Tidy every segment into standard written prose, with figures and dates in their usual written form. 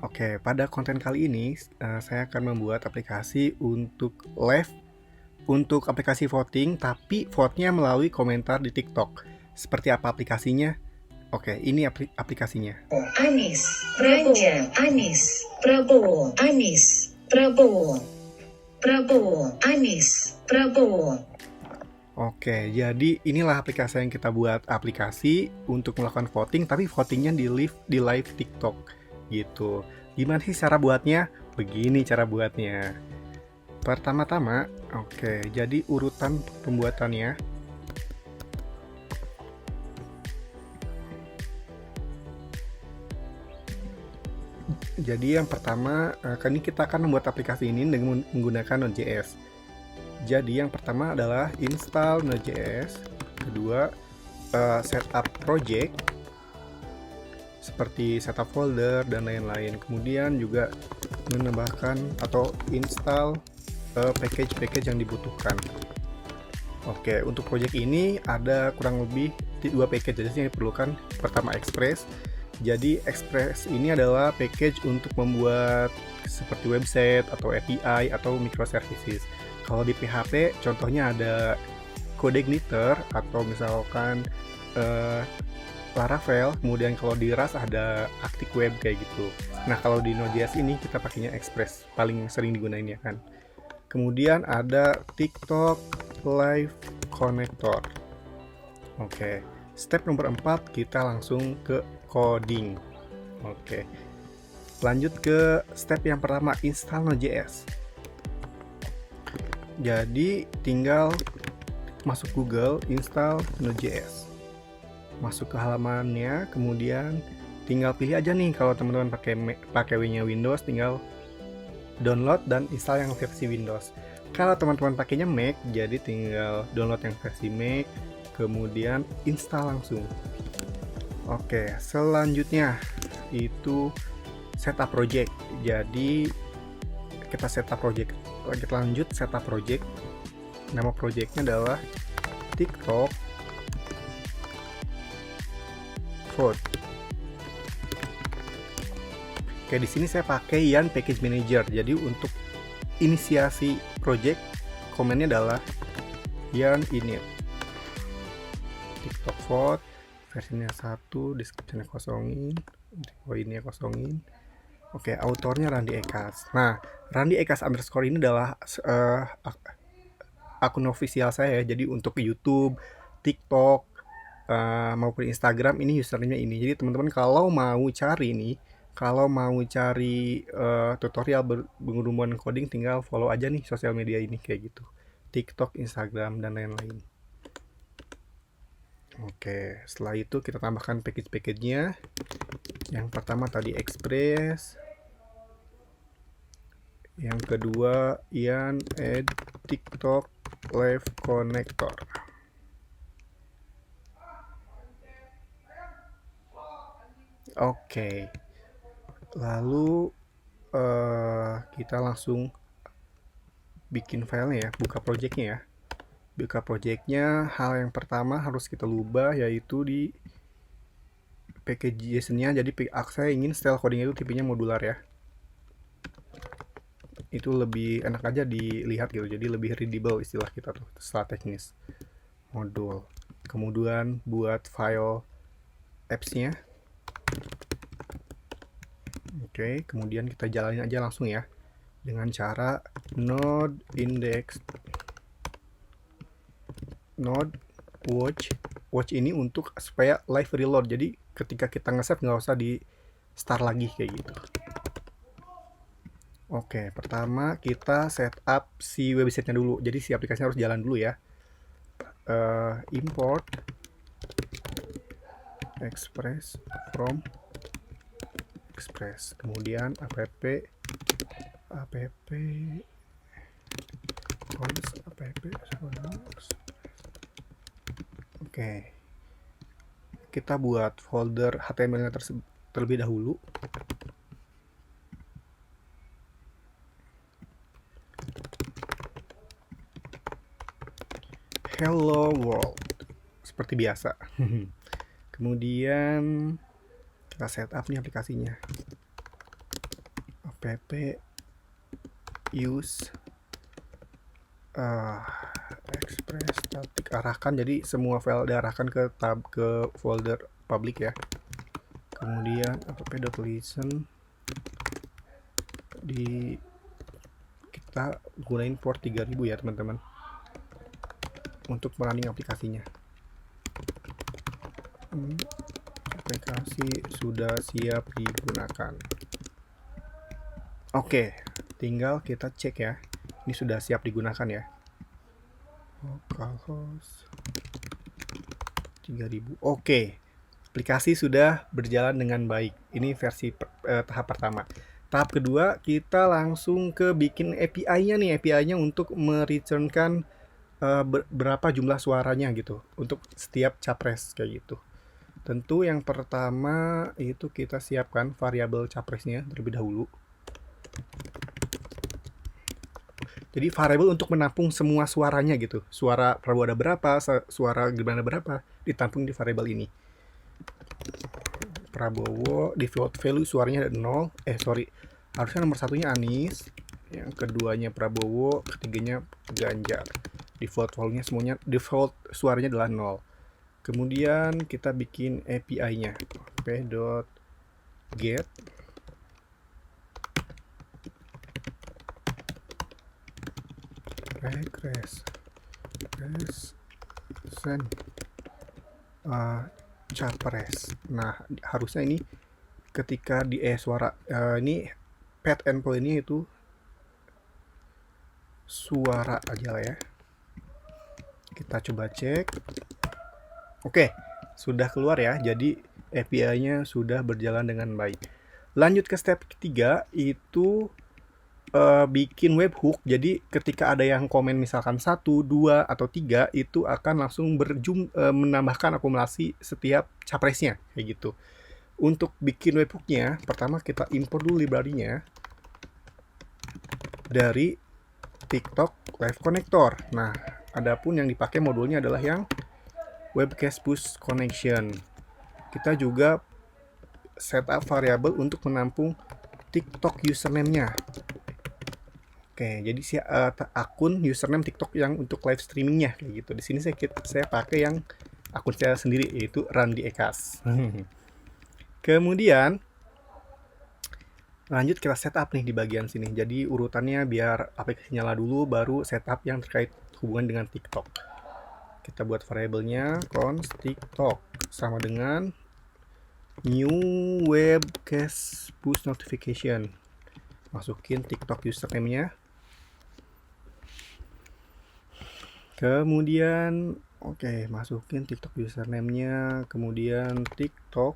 Oke, pada konten kali ini saya akan membuat aplikasi untuk live untuk aplikasi voting, tapi vote-nya melalui komentar di TikTok. Seperti apa aplikasinya? Oke, ini aplikasinya. Anies, Prabowo, Anies, Prabowo, Anies, Prabowo, Prabowo, Anies, Prabowo. Oke, jadi inilah aplikasi yang kita buat aplikasi untuk melakukan voting, tapi votingnya di live TikTok gitu. Gimana sih cara buatnya? Begini cara buatnya. Pertama-tama, oke, jadi urutan pembuatannya. Jadi yang pertama, kali ini kita akan membuat aplikasi ini dengan menggunakan Node.js. Jadi yang pertama adalah install Node.js, kedua setup project seperti setup folder dan lain-lain. Kemudian juga menambahkan atau install package-package yang dibutuhkan. Oke, untuk project ini ada kurang lebih 2 package yang diperlukan. Pertama Express. Jadi Express ini adalah package untuk membuat seperti website atau API atau microservices. Kalau di PHP contohnya ada CodeIgniter atau misalkan Laravel. Kemudian kalau di Rust ada ActiveWeb kayak gitu. Nah kalau di Node.js ini kita pakainya Express, paling sering digunain ya kan. Kemudian ada TikTok Live Connector. Oke, step nomor 4 kita langsung ke coding. Oke, lanjut ke step yang pertama, install Node.js. Jadi tinggal masuk Google, install Node.js, masuk ke halamannya, kemudian tinggal pilih aja nih. Kalau teman-teman pakai Windows, tinggal download dan install yang versi Windows. Kalau teman-teman pakainya Mac, jadi tinggal download yang versi Mac, kemudian install langsung. Oke, selanjutnya itu setup project. Jadi kita setup project. Lanjut setup project. Nama projectnya adalah TikTok Vote. Oke, di sini saya pakai Yarn Package Manager. Jadi untuk inisiasi project, komennya adalah Yarn init TikTok Vote, versinya 1, description-nya kosongin, poinnya kosongin. Oke, autornya Randi Ekas. Nah, Randi Ekas underscore ini adalah akun official saya. Jadi untuk YouTube, TikTok, maupun Instagram ini username-nya ini. Jadi teman-teman kalau mau cari tutorial berhubungan coding, tinggal follow aja nih sosial media ini kayak gitu. TikTok, Instagram, dan lain-lain. Oke, setelah itu kita tambahkan package-package-nya. Yang pertama tadi Express. Yang kedua Ian add TikTok Live Connector. Oke. Lalu kita langsung bikin filenya ya, buka projectnya ya. Buka projectnya, hal yang pertama harus kita ubah yaitu di package JSON-nya. Jadi saya ingin style coding itu tipenya modular ya. Itu lebih enak aja dilihat gitu, jadi lebih readable istilah kita tuh setelah teknis. Modul. Kemudian buat file apps-nya. Oke, kemudian kita jalanin aja langsung ya dengan cara node index node watch ini untuk supaya live reload. Jadi ketika kita nge-save nggak usah di start lagi kayak gitu. Oke, pertama kita setup si websitenya dulu. Jadi si aplikasinya harus jalan dulu ya. Import Express from Express, kemudian app Oke, kita buat folder HTML-nya terlebih dahulu. Hello world, seperti biasa. Kemudian kita setup nih aplikasinya. pp use express static arahkan, jadi semua file diarahkan ke folder public ya. Kemudian app.listen kita gunain port 3000 ya teman-teman untuk running aplikasinya. Aplikasi sudah siap digunakan. Oke, tinggal kita cek ya, ini sudah siap digunakan ya. Localhost 3000. Oke, aplikasi sudah berjalan dengan baik. Ini versi tahap pertama. Tahap kedua, kita langsung ke bikin API-nya nih. API-nya untuk mereturnkan berapa jumlah suaranya gitu untuk setiap capres kayak gitu. Tentu yang pertama itu kita siapkan variabel capresnya terlebih dahulu. Jadi variabel untuk menampung semua suaranya gitu. Suara Prabowo ada berapa, suara Gibran ada berapa, ditampung di variabel ini. Prabowo default value suaranya ada 0. Harusnya nomor satunya Anies, yang keduanya Prabowo, ketiganya Ganjar. Default value-nya semuanya, default suaranya adalah 0. Kemudian kita bikin API-nya. p.get request send capres. Nah, harusnya ini ketika di suara ini pet endpoint-nya itu suara aja lah ya. Kita coba cek. Oke, sudah keluar ya. Jadi API-nya sudah berjalan dengan baik. Lanjut ke step ketiga, itu bikin webhook. Jadi ketika ada yang komen misalkan 1, 2, atau 3, itu akan langsung menambahkan akumulasi setiap capresnya kayak gitu. Untuk bikin webhooknya, pertama kita import dulu library-nya dari TikTok Live Connector. Nah, adapun yang dipakai modulnya adalah yang Webcast Push Connection. Kita juga setup variabel untuk menampung TikTok username-nya. Oke, jadi akun username TikTok yang untuk live streamingnya kayak gitu. Di sini saya pakai yang akun saya sendiri, yaitu Randy Ekas. Kemudian lanjut kita setup nih di bagian sini. Jadi urutannya biar aplikasi nyala dulu, baru setup yang terkait hubungan dengan TikTok. Kita buat variabelnya const TikTok sama dengan new webcast push notification. Masukin TikTok username-nya. Kemudian masukin TikTok username-nya, kemudian TikTok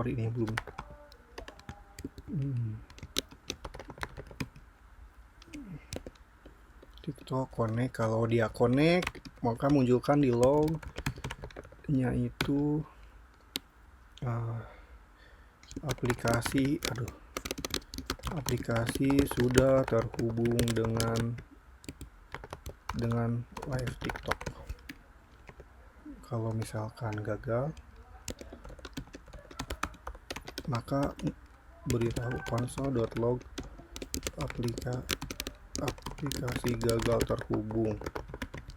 ini belum. TikTok connect. Kalau dia connect, maka munculkan di log-nya itu aplikasi sudah terhubung dengan live TikTok. Kalau misalkan gagal, maka beritahu console.log aplikasi gagal terhubung,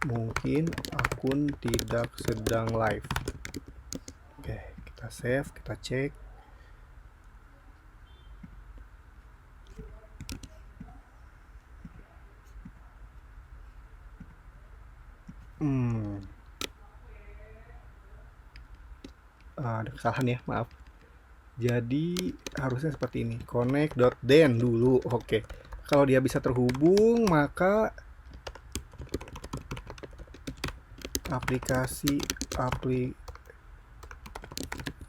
mungkin akun tidak sedang live. Oke, kita save, kita cek. Ada kesalahan ya, maaf. Jadi harusnya seperti ini, connect.den dulu. Oke, kalau dia bisa terhubung, maka aplikasi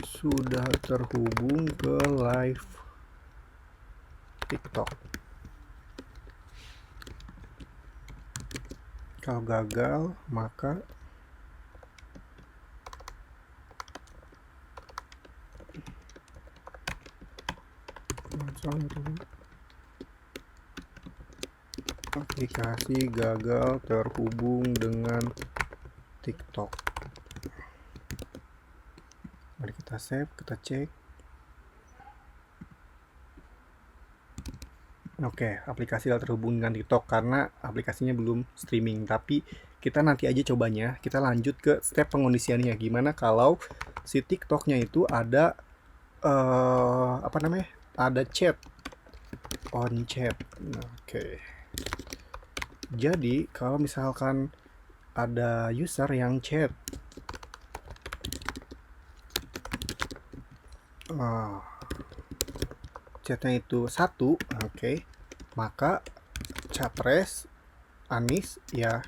sudah terhubung ke live TikTok. Kalau gagal, maka aplikasi gagal terhubung dengan TikTok. Mari kita save, kita cek. Oke, aplikasi gagal terhubung dengan TikTok karena aplikasinya belum streaming. Tapi kita nanti aja cobanya. Kita lanjut ke step pengondisiannya. Gimana kalau si TikToknya itu ada ada chat, on chat. Oke. Jadi kalau misalkan ada user yang chat, chatnya itu 1, oke, maka capres Anies ya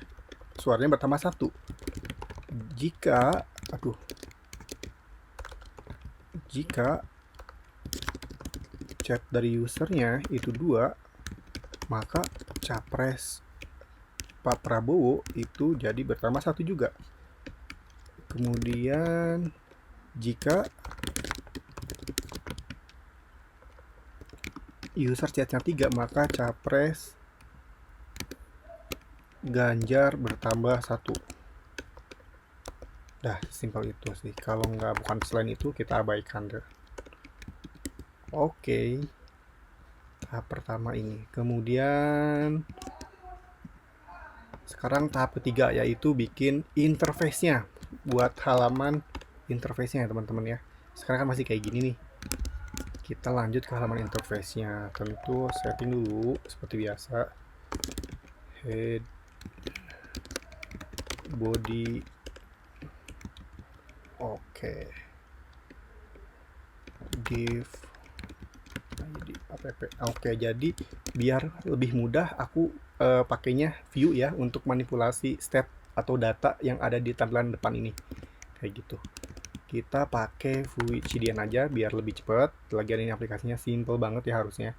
suaranya bertambah 1. Jika chat dari usernya itu 2, maka capres Pak Prabowo itu jadi bertambah 1 juga. Kemudian jika user chatnya 3, maka capres Ganjar bertambah 1. Dah, simpel itu sih. Kalau bukan selain itu kita abaikan deh. Oke. Tahap pertama ini. Kemudian sekarang tahap ketiga yaitu bikin interface-nya. Buat halaman interface-nya ya teman-teman ya. Sekarang kan masih kayak gini nih. Kita lanjut ke halaman interface-nya. Tentu setting dulu seperti biasa. Head, body. Oke. Div, app. Oke, jadi biar lebih mudah aku pakainya view ya untuk manipulasi step atau data yang ada di tampilan depan ini. Kayak gitu. Kita pakai VuiCDN aja biar lebih cepat. Lagian ini aplikasinya simple banget ya harusnya.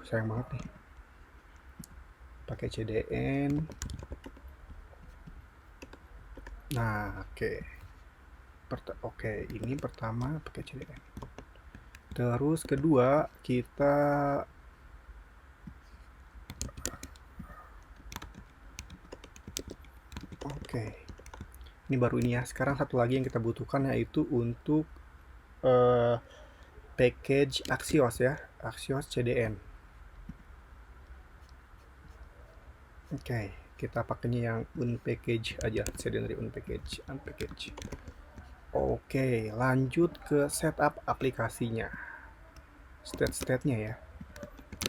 Sayang banget nih. Pakai CDN. Nah, oke. Ini pertama pakai CDN. Terus kedua kita ini baru ini ya. Sekarang satu lagi yang kita butuhkan yaitu untuk package Axios ya, Axios CDN. Oke, kita pakainya yang unpackage aja, CDN dari unpackage. Oke, lanjut ke setup aplikasinya. State-nya ya.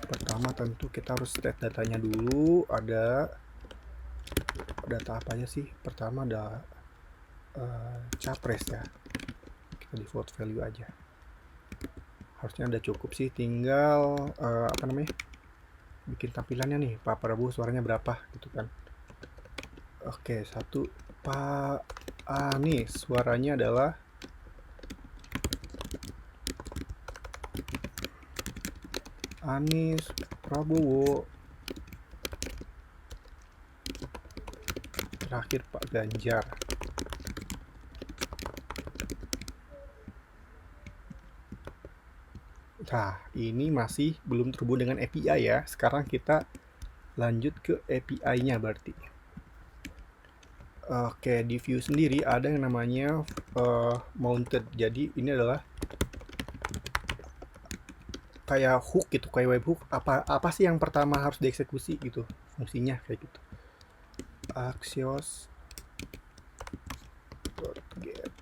Pertama tentu kita harus state datanya dulu. Ada data apa aja sih? Pertama ada capres ya. Kita default value aja. Harusnya udah cukup sih. Tinggal bikin tampilannya nih. Pak Prabowo suaranya berapa gitu kan. Oke, 1. Pak Anies suaranya adalah Anies Prabowo. Terakhir Pak Ganjar. Nah, ini masih belum terhubung dengan API ya. Sekarang kita lanjut ke API-nya berarti. Oke, di view sendiri ada yang namanya mounted. Jadi ini adalah kayak hook gitu, kayak webhook. Apa sih yang pertama harus dieksekusi gitu, fungsinya kayak gitu. Axios .get.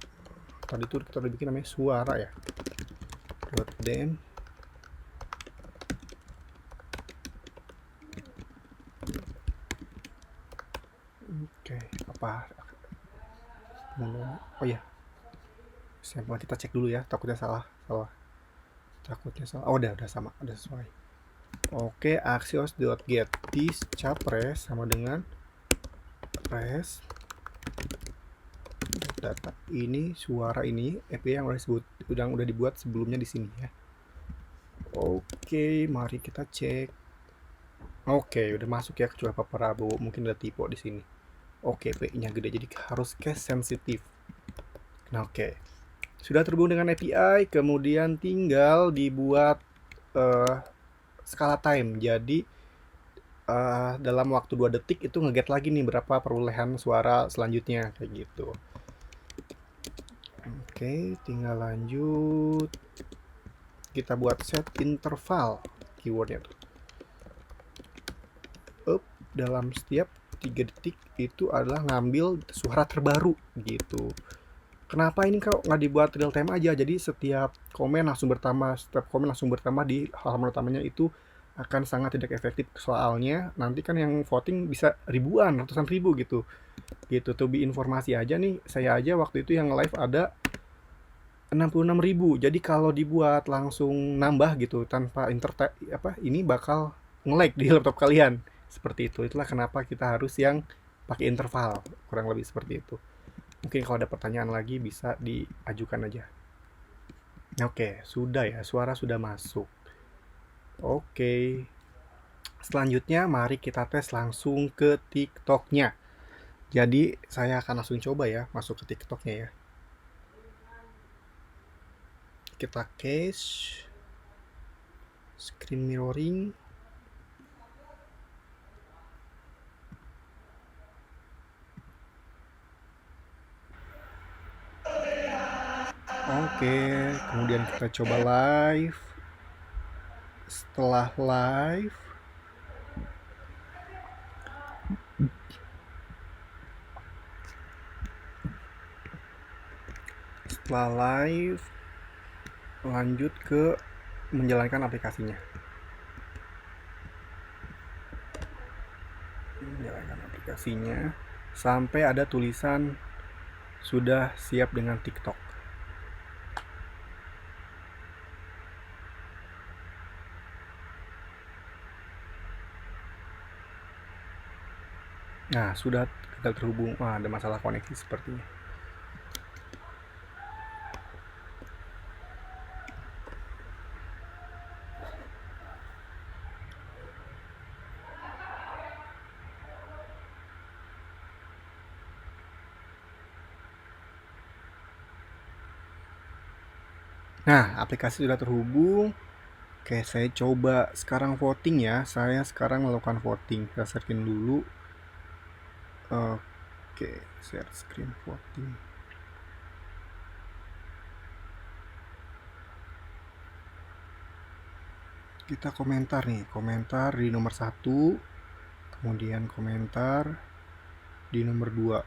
Tadi tuh kita udah bikin namanya suara ya. .den. Oke, apa? Oh ya, sampel kita cek dulu ya, takutnya salah. Oh udah sama, udah sesuai. Oke, axios.get this capres sama dengan res data. Ini suara ini API yang udah dibuat sebelumnya di sini ya. Oke, mari kita cek. Oke, udah masuk ya, kecuali Pak Prabowo mungkin udah tipe di sini. Oke, PI-nya gede jadi harus case sensitif. Nah, oke. Sudah terhubung dengan API, kemudian tinggal dibuat skala time. Jadi dalam waktu 2 detik itu nge-get lagi nih berapa perolehan suara selanjutnya kayak gitu. Oke, tinggal lanjut. Kita buat set interval keywordnya tuh. Dalam setiap 3 detik itu adalah ngambil suara terbaru gitu. Kenapa ini kok nggak dibuat real time aja? Jadi setiap komen langsung bertambah di halaman utamanya itu akan sangat tidak efektif. Soalnya nanti kan yang voting bisa ribuan, ratusan ribu gitu. To be informasi aja nih, saya aja waktu itu yang live ada 66.000. Jadi kalau dibuat langsung nambah gitu tanpa ini bakal nge-lag di laptop kalian. Seperti itu. Itulah kenapa kita harus yang pakai interval, kurang lebih seperti itu. Mungkin kalau ada pertanyaan lagi bisa diajukan aja. Oke, sudah ya, suara sudah masuk. Oke. Selanjutnya mari kita tes langsung ke TikTok-nya. Jadi saya akan langsung coba ya masuk ke TikTok-nya ya. Kita cache, screen mirroring. Oke, kemudian kita coba live. Setelah live, lanjut ke menjalankan aplikasinya. Sampai ada tulisan sudah siap dengan TikTok. Nah, sudah gagal terhubung. Ada masalah koneksi sepertinya. Nah, aplikasi sudah terhubung. Oke, saya coba sekarang voting ya. Saya sekarang melakukan voting. Kita searching dulu. Oke, share screen voting. Kita komentar nih, komentar di nomor 1, kemudian komentar di nomor 2.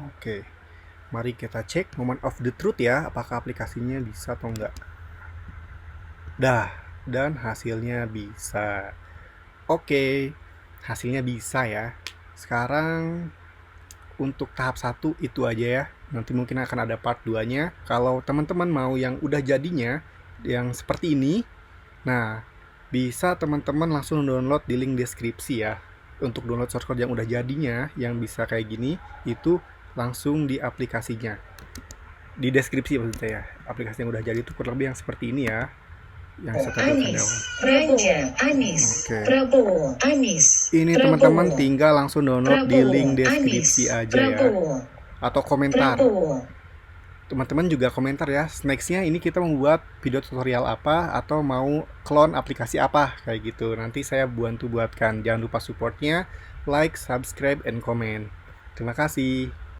Oke, mari kita cek moment of the truth ya, apakah aplikasinya bisa atau enggak. Dan hasilnya bisa. Oke, hasilnya bisa ya. Sekarang untuk tahap 1 itu aja ya. Nanti mungkin akan ada part 2-nya. Kalau teman-teman mau yang udah jadinya, yang seperti ini, nah bisa teman-teman langsung download di link deskripsi ya. Untuk download source code yang udah jadinya, yang bisa kayak gini, itu langsung di aplikasinya. Di deskripsi maksud saya. Aplikasi yang udah jadi itu kurang lebih yang seperti ini ya. Yang Anies, Raja, Anies, Prabowo, Anies. Ini teman-teman tinggal langsung download di link deskripsi aja ya. Atau komentar. Teman-teman juga komentar ya, nextnya ini kita membuat video tutorial apa atau mau clone aplikasi apa kayak gitu. Nanti saya bantu buatkan. Jangan lupa supportnya, like, subscribe, and comment. Terima kasih.